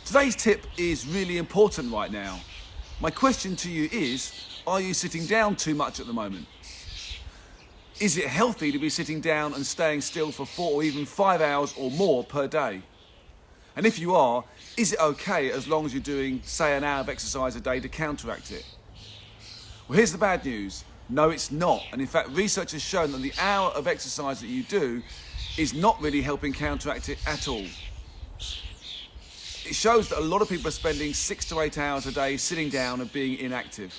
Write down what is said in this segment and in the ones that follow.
Today's tip is really important right now. My question to you is, are you sitting down too much at the moment? Is it healthy to be sitting down and staying still for 4 or even 5 hours or more per day? And if you are, is it okay as long as you're doing, say, an hour of exercise a day to counteract it? Well, here's the bad news. No, it's not. And in fact, research has shown that the hour of exercise that you do is not really helping counteract it at all. It shows that a lot of people are spending 6 to 8 hours a day sitting down and being inactive.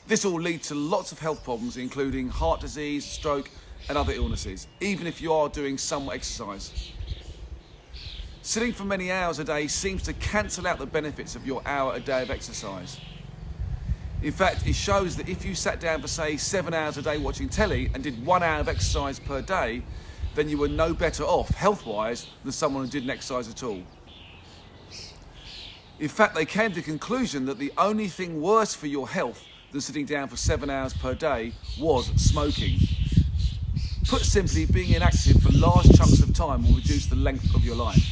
This will lead to lots of health problems, including heart disease, stroke, and other illnesses, even if you are doing some exercise. Sitting for many hours a day seems to cancel out the benefits of your hour a day of exercise. In fact, it shows that if you sat down for, say, 7 hours a day watching telly and did 1 hour of exercise per day, then you were no better off, health-wise, than someone who didn't exercise at all. In fact, they came to the conclusion that the only thing worse for your health than sitting down for 7 hours per day was smoking. Put simply, being inactive for large chunks of time will reduce the length of your life.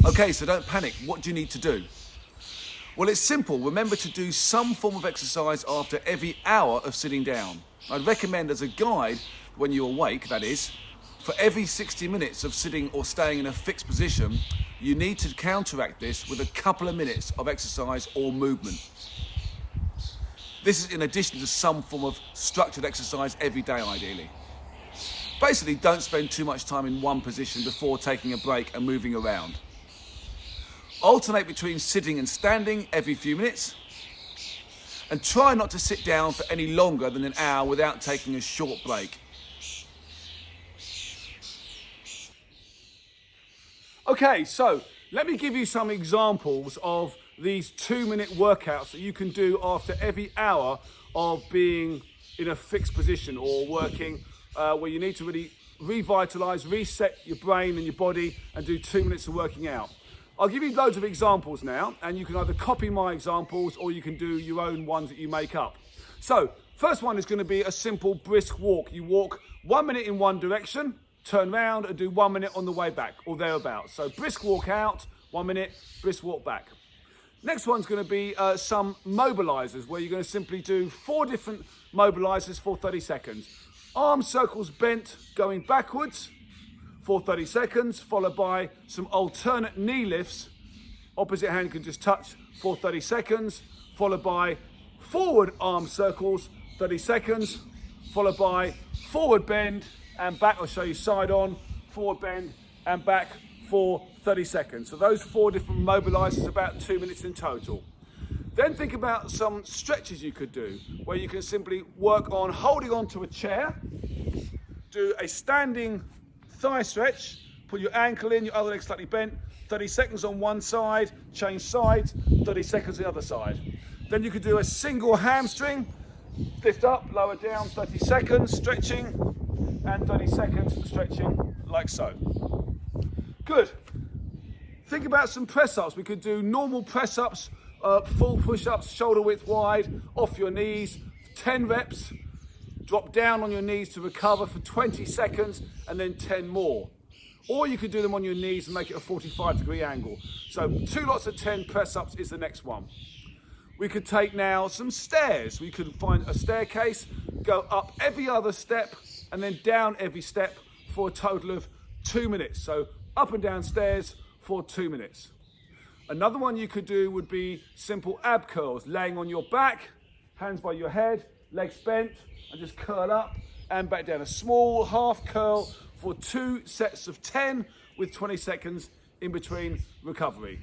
Okay, so don't panic. What do you need to do? Well, it's simple. Remember to do some form of exercise after every hour of sitting down. I'd recommend as a guide, when you're awake, that is, for every 60 minutes of sitting or staying in a fixed position, you need to counteract this with a couple of minutes of exercise or movement. This is in addition to some form of structured exercise every day, ideally. Basically, don't spend too much time in one position before taking a break and moving around. Alternate between sitting and standing every few minutes, and try not to sit down for any longer than an hour without taking a short break. Okay, so let me give you some examples of these 2-minute workouts that you can do after every hour of being in a fixed position or working where you need to really revitalise, reset your brain and your body and do 2 minutes of working out. I'll give you loads of examples now, and you can either copy my examples or you can do your own ones that you make up. So, first one is going to be a simple brisk walk. You walk 1 minute in one direction, turn round and do 1 minute on the way back or thereabouts. So brisk walk out, 1 minute, brisk walk back. Next one's going to be some mobilizers, where you're going to simply do 4 different mobilizers for 30 seconds. Arm circles bent going backwards for 30 seconds, followed by some alternate knee lifts. Opposite hand can just touch for 30 seconds, followed by forward arm circles, 30 seconds, followed by forward bend and back. I'll show you side on, forward bend and back for 30 seconds. So those 4 different mobilizers, about 2 minutes in total. Then think about some stretches you could do, where you can simply work on holding onto a chair, do a standing thigh stretch, put your ankle in, your other leg slightly bent, 30 seconds on one side, change sides, 30 seconds on the other side. Then you could do a single hamstring, lift up, lower down, 30 seconds, stretching, and 30 seconds stretching like so. Good. Think about some press-ups. We could do normal press-ups, full push-ups, shoulder width wide, off your knees, 10 reps. Drop down on your knees to recover for 20 seconds and then 10 more. Or you could do them on your knees and make it a 45-degree angle. So 2 lots of 10 press-ups is the next one. We could take now some stairs. We could find a staircase, go up every other step and then down every step for a total of 2 minutes. So up and down stairs for 2 minutes. Another one you could do would be simple ab curls, laying on your back, hands by your head, legs bent, and just curl up and back down. A small half curl for 2 sets of 10 with 20 seconds in between recovery.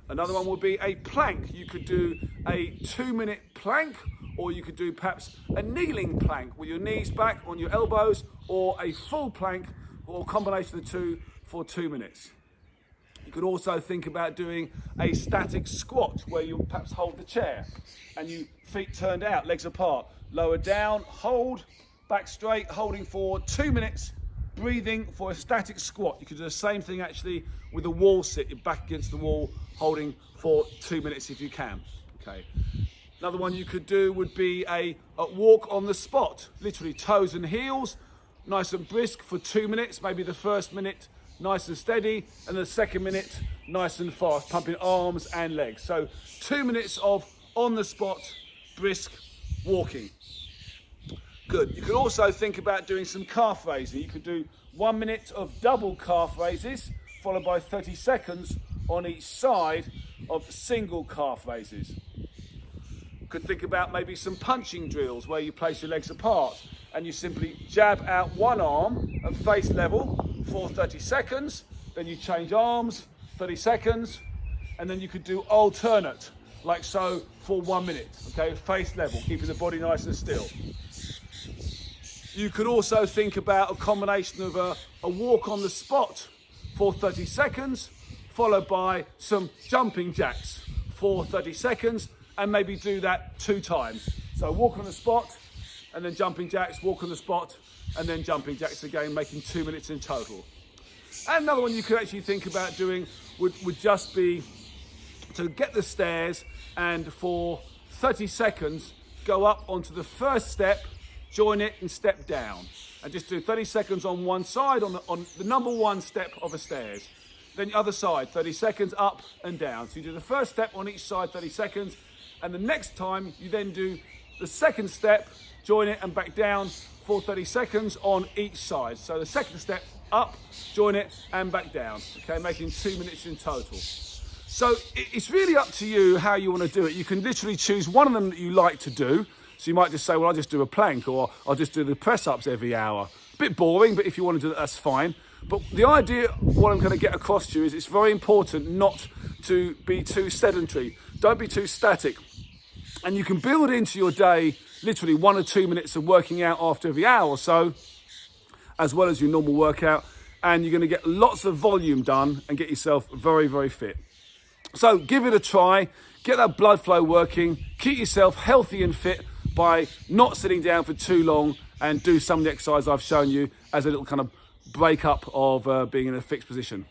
Another one would be a plank. You could do a 2-minute plank, or you could do perhaps a kneeling plank with your knees back on your elbows, or a full plank, or a combination of the two for 2 minutes. You could also think about doing a static squat, where you perhaps hold the chair and you feet turned out, legs apart, lower down, hold, back straight, holding for 2 minutes, breathing for a static squat. You could do the same thing actually with a wall sit, your back against the wall, holding for 2 minutes if you can. Okay. Another one you could do would be a walk on the spot, literally toes and heels, nice and brisk for 2 minutes. Maybe the first minute nice and steady, and the second minute, nice and fast, pumping arms and legs. So 2 minutes of on the spot, brisk walking. Good. You could also think about doing some calf raising. You could do 1 minute of double calf raises, followed by 30 seconds on each side of single calf raises. Could think about maybe some punching drills where you place your legs apart and you simply jab out one arm at face level for 30 seconds, then you change arms, 30 seconds, and then you could do alternate, like so, for 1 minute, okay, face level, keeping the body nice and still. You could also think about a combination of a walk on the spot for 30 seconds, followed by some jumping jacks for 30 seconds, and maybe do that 2 times. So walk on the spot, and then jumping jacks, walk on the spot, and then jumping jacks again, making 2 minutes in total. And another one you could actually think about doing would just be to get the stairs and for 30 seconds, go up onto the first step, join it and step down. And just do 30 seconds on one side, on the number 1 step of the stairs. Then the other side, 30 seconds up and down. So you do the first step on each side, 30 seconds, and the next time you then do the second step, join it and back down for 30 seconds on each side. So the second step up, join it and back down, okay, making 2 minutes in total. So it's really up to you how you want to do it. You can literally choose one of them that you like to do. So you might just say, well, I'll just do a plank, or I'll just do the press-ups every hour. A bit boring, but if you want to do that, that's fine. But the idea, what I'm going to get across to you is it's very important not to be too sedentary. Don't be too static. And you can build into your day literally 1 or 2 minutes of working out after every hour or so, as well as your normal workout. And you're going to get lots of volume done and get yourself very, very fit. So give it a try. Get that blood flow working. Keep yourself healthy and fit by not sitting down for too long, and do some of the exercise I've shown you as a little kind of break up of being in a fixed position.